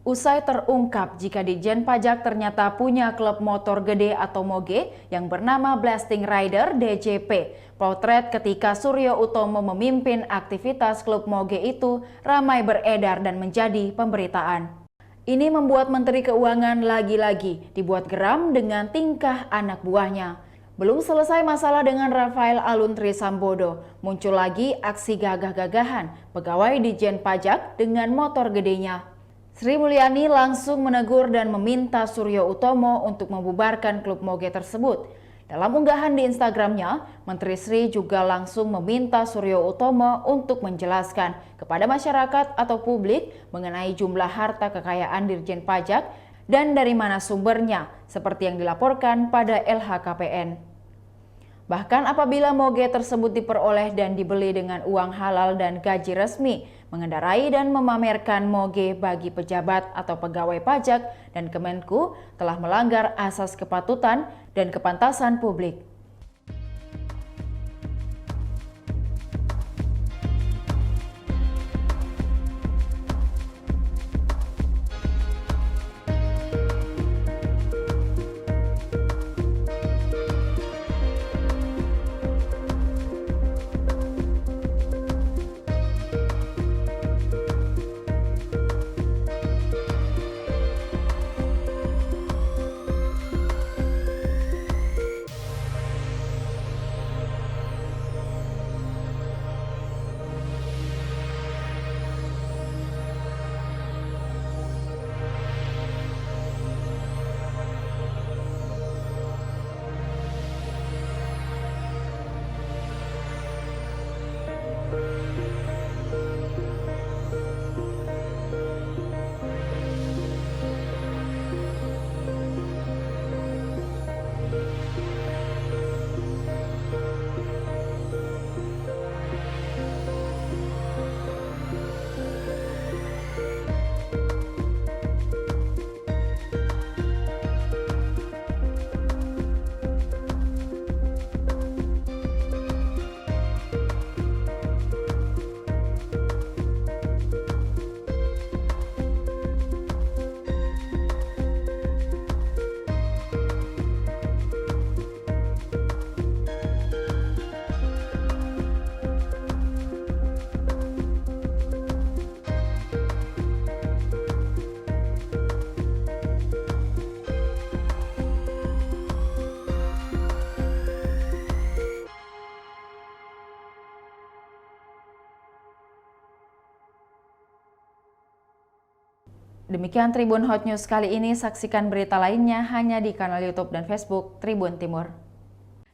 Usai terungkap jika Ditjen Pajak ternyata punya klub motor gede atau moge yang bernama Blasting Rider DJP. Potret ketika Suryo Utomo memimpin aktivitas klub moge itu ramai beredar dan menjadi pemberitaan. Ini membuat Menteri Keuangan lagi-lagi dibuat geram dengan tingkah anak buahnya. Belum selesai masalah dengan Rafael Alun Trisambodo, muncul lagi aksi gagah-gagahan pegawai Ditjen Pajak dengan motor gedenya. Sri Mulyani langsung menegur dan meminta Suryo Utomo untuk membubarkan klub moge tersebut. Dalam unggahan di Instagramnya, Menteri Sri juga langsung meminta Suryo Utomo untuk menjelaskan kepada masyarakat atau publik mengenai jumlah harta kekayaan Dirjen Pajak dan dari mana sumbernya, seperti yang dilaporkan pada LHKPN. Bahkan apabila moge tersebut diperoleh dan dibeli dengan uang halal dan gaji resmi, mengendarai dan memamerkan moge bagi pejabat atau pegawai pajak dan Kemenku telah melanggar asas kepatutan dan kepantasan publik. Demikian Tribun Hot News kali ini, saksikan berita lainnya hanya di kanal YouTube dan Facebook Tribun Timur.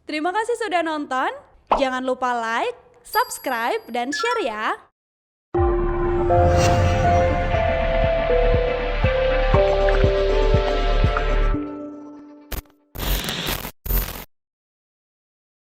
Terima kasih sudah nonton, jangan lupa like, subscribe, dan share ya!